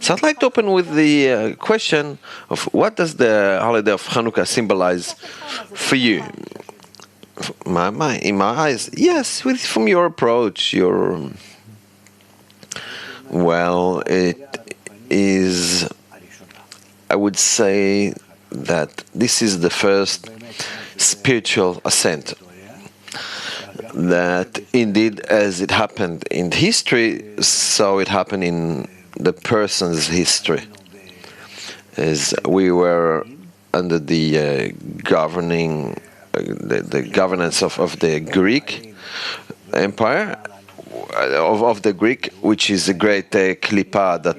So I'd like to open with the question of what does the holiday of Chanucá symbolize for you? In my eyes, yes, from your approach, it is, I would say that this is the first spiritual ascent. That indeed, as it happened in history, so it happened in the person's history. As we were under the the governance of the Greek Empire, of the Greek, which is a great klipa that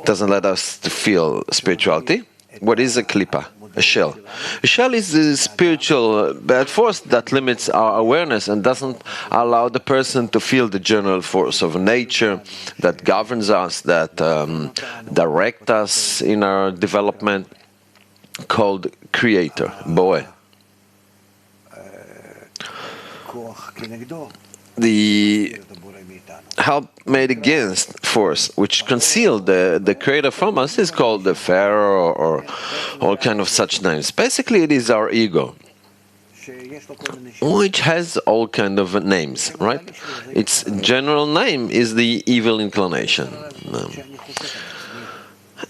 doesn't let us to feel spirituality. What is a klipa? A shell. A shell is a spiritual bad force that limits our awareness and doesn't allow the person to feel the general force of nature that governs us, that directs us in our development, called Creator, Boe. The help made against force, which concealed the Creator from us, is called the Pharaoh or all kind of such names. Basically, it is our ego, which has all kind of names, right? Its general name is the evil inclination.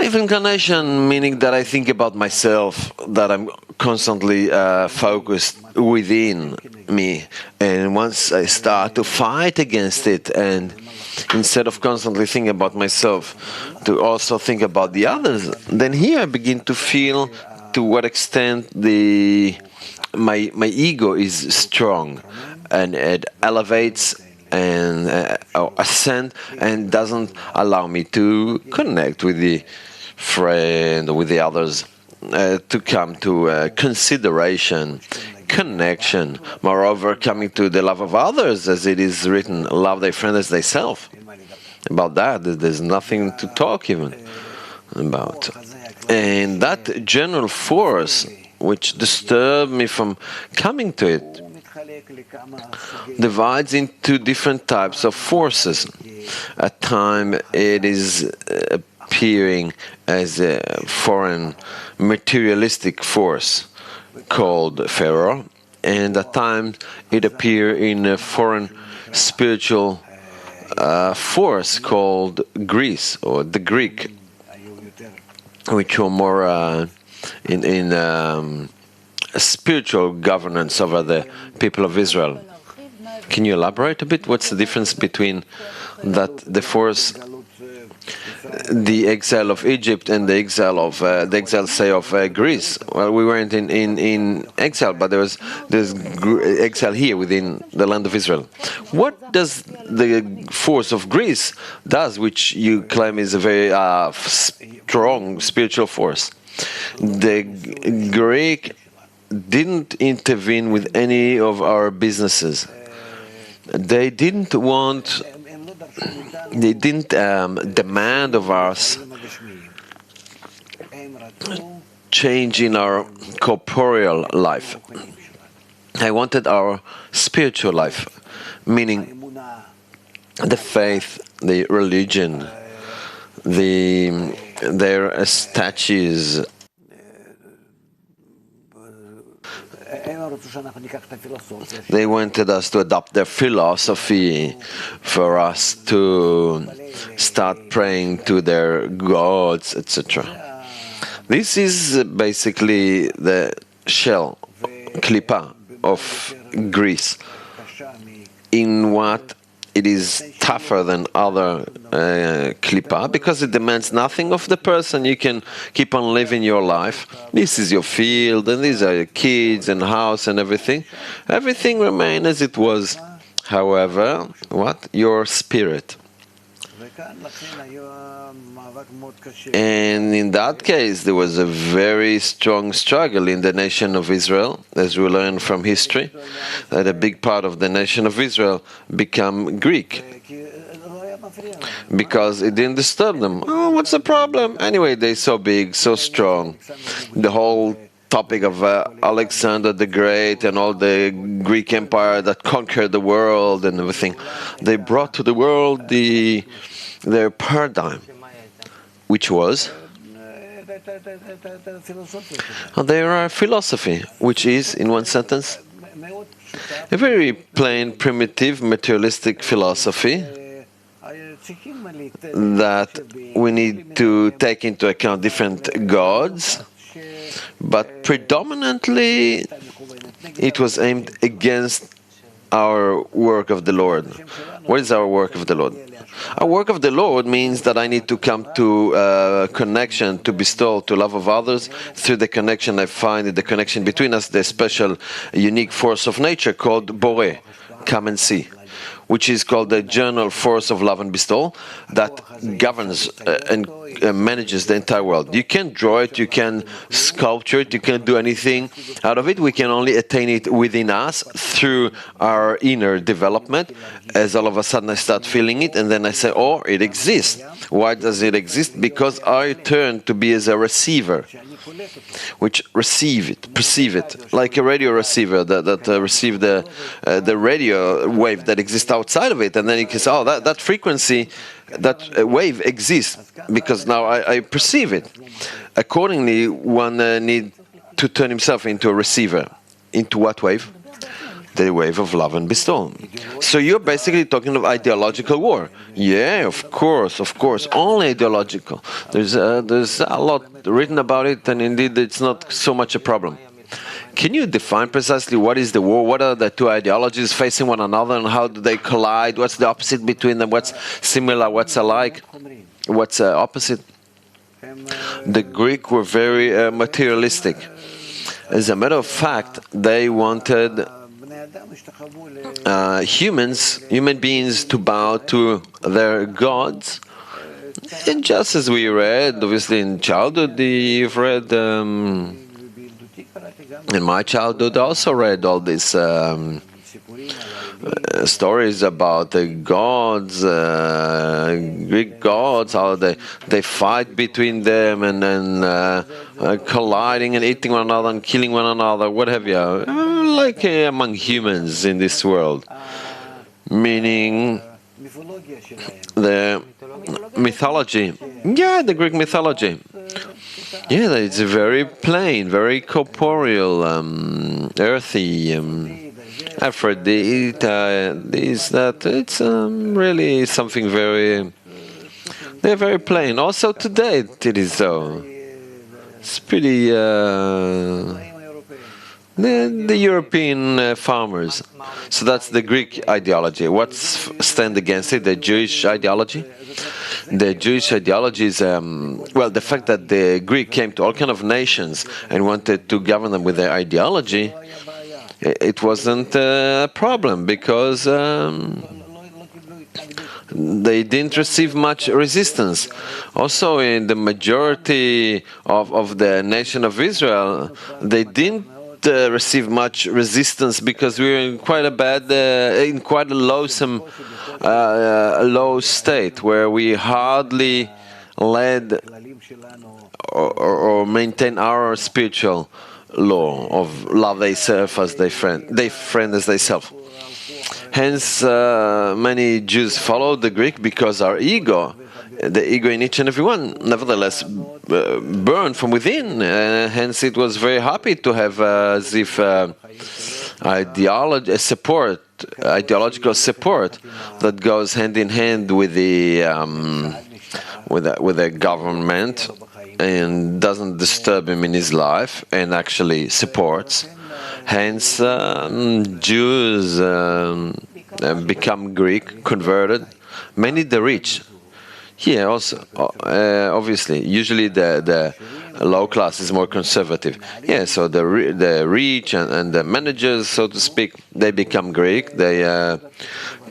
Evil inclination meaning that I think about myself, that I'm constantly focused within me, and once I start to fight against it, and instead of constantly thinking about myself, to also think about the others, then here I begin to feel to what extent my ego is strong, and it elevates and ascend and doesn't allow me to connect with the friend or with the others, to come to consideration, connection, moreover coming to the love of others, as it is written, love thy friend as thyself. About that, there's nothing to talk even about. And that general force, which disturbed me from coming to it, divides into different types of forces. At times it is appearing as a foreign materialistic force called Pharaoh, and at times it appears in a foreign spiritual force called Greece, or the Greek, which were more in a spiritual governance over the people of Israel. Can you elaborate a bit? What's the difference between the force, the exile of Egypt, and the exile, say, of Greece? Well, we weren't in exile, but there's exile here within the land of Israel. What does the force of Greece does, which you claim is a very strong spiritual force? The Greek didn't intervene with any of our businesses. They didn't demand of us change in our corporeal life. I wanted our spiritual life, meaning the faith, the religion, their statues. They wanted us to adopt their philosophy, for us to start praying to their gods, etc. This is basically the shell, klipa, of Greece, in what it is tougher than other klipa, because it demands nothing of the person. You can keep on living your life. This is your field, and these are your kids and house and everything. Everything remains as it was. However, what? Your spirit. And in that case, there was a very strong struggle in the nation of Israel, as we learn from history, that a big part of the nation of Israel became Greek, because it didn't disturb them. Oh, what's the problem? Anyway, they're so big, so strong. The whole topic of Alexander the Great and all the Greek Empire that conquered the world and everything, they brought to the world their paradigm. which was their philosophy, which is, in one sentence, a very plain, primitive, materialistic philosophy that we need to take into account different gods, but predominantly it was aimed against our work of the Lord. What is our work of the Lord? Our work of the Lord means that I need to come to connection, to bestow, to love of others. Through the connection I find the connection between us, the special, unique force of nature called Boré, come and see, which is called the general force of love and bestowal that governs and manages the entire world. You can't draw it, you can sculpture it, you can't do anything out of it. We can only attain it within us through our inner development. As all of a sudden I start feeling it, and then I say, oh, it exists. Why does it exist? Because I turn to be as a receiver, which receive it, perceive it, like a radio receiver that receive the radio wave that exists outside of it, and then it can say, oh, that frequency, that wave exists, because now I perceive it. Accordingly, one needs to turn himself into a receiver. Into what wave? The wave of love and bestowal. So you're basically talking of ideological war. Yeah, of course, only ideological. There's a lot written about it, and indeed it's not so much a problem. Can you define precisely what is the war? What are the two ideologies facing one another, and how do they collide? What's the opposite between them? What's similar? What's alike? What's opposite? The Greeks were very materialistic. As a matter of fact, they wanted human beings to bow to their gods. And just as we read, obviously in childhood, you've read, in my childhood I also read all these stories about the gods, Greek gods, how they fight between them, and then colliding and eating one another and killing one another, what have you, like among humans in this world. Meaning the mythology, the Greek mythology. Yeah, it's very plain, very corporeal, earthy, Aphrodite, this, that. It's really something very. They're very plain. Also today it is so. It's pretty. The European farmers. So that's the Greek ideology. What's stand against it? The Jewish ideology. The Jewish ideology is, well, the fact that the Greek came to all kind of nations and wanted to govern them with their ideology, it wasn't a problem, because they didn't receive much resistance. Also, in the majority of the nation of Israel, they didn't receive much resistance, because we were in quite a loathsome, low state, where we hardly led or maintain our spiritual law of love thyself as thy friend, as thyself. Hence, many Jews followed the Greek, because our ego, the ego in each and every one, nevertheless burned from within. Hence, it was very happy to have as if ideological support that goes hand in hand with the government, and doesn't disturb him in his life, and actually supports. Hence, Jews become Greek, converted. Many the rich. Here also, obviously, usually the low class is more conservative. Yeah, so the rich and the managers, so to speak, they become Greek. They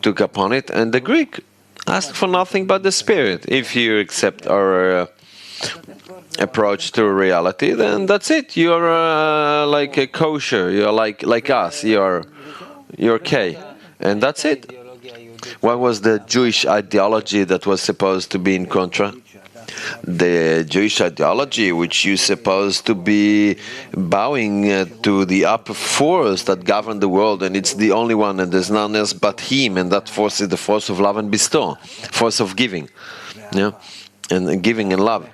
took upon it, and the Greek asked for nothing but the spirit. If you accept our approach to reality, then that's it. You're like a kosher. You're like us. You're okay, and that's it. What was the Jewish ideology that was supposed to be in contra? The Jewish ideology, which you supposed to be bowing to the upper force that governed the world, and it's the only one, and there's none else but Him, and that force is the force of love and bestow, force of giving. Yeah. and giving and love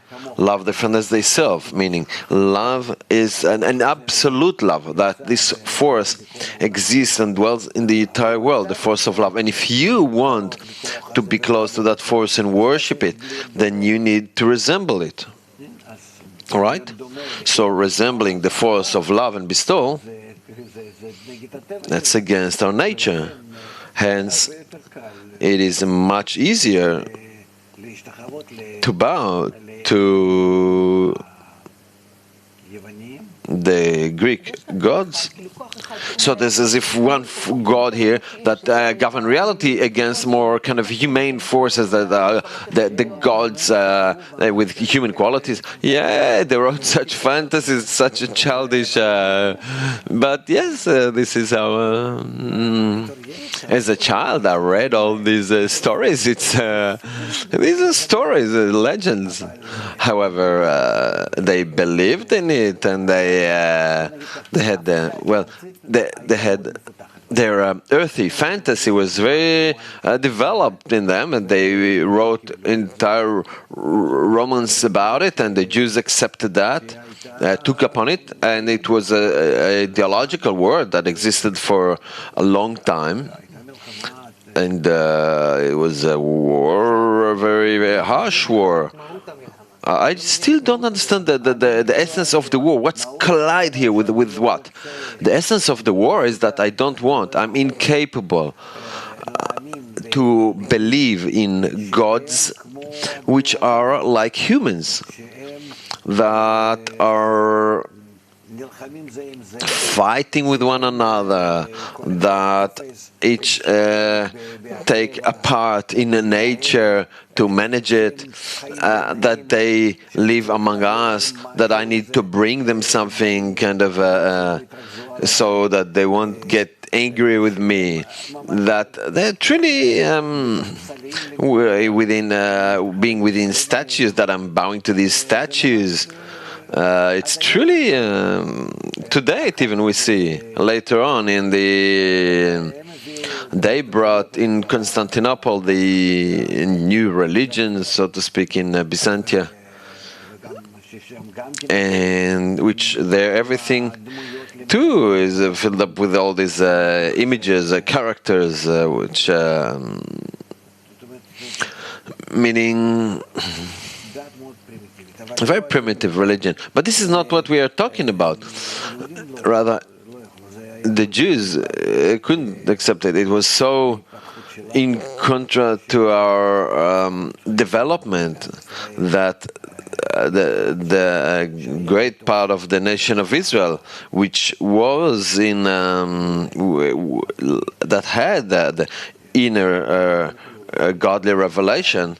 different as they self, meaning love is an absolute love, that this force exists and dwells in the entire world, the force of love. And if you want to be close to that force and worship it, then you need to resemble it. All right? So resembling the force of love and bestowal, that's against our nature. Hence, it is much easier to bow to the Greek gods. So there's as if one god here that govern reality against more kind of humane forces that are the gods with human qualities. Yeah, they wrote such fantasies, such a childish. But yes, this is how. As a child, I read all these stories. These are stories, legends. However, they believed in it, and they had they had their earthy fantasy was very developed in them, and they wrote entire romance about it, and the Jews accepted that, took upon it, and it was a ideological word that existed for a long time. And it was a war, a very, very harsh war. I still don't understand the essence of the war. What's collide here with what? The essence of the war is that I don't want, I'm incapable to believe in gods which are like humans, that are fighting with one another, that each take a part in nature to manage it, that they live among us, that I need to bring them something kind of so that they won't get angry with me, that they're truly being within statues, that I'm bowing to these statues. It's truly, to date even we see, later on in they brought in Constantinople the new religion, so to speak, in Byzantium, and which there everything too is filled up with all these images, characters, which meaning a very primitive religion. But this is not what we are talking about. Rather, the Jews couldn't accept it. It was so in contra to our development that the great part of the nation of Israel, which was in that had the inner godly revelation,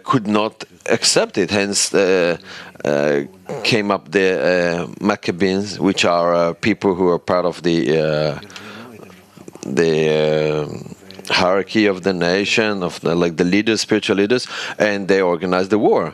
could not accept it. Hence came up the Maccabees, which are people who are part of the hierarchy of the nation, of the, like the leaders, spiritual leaders, and they organized the war.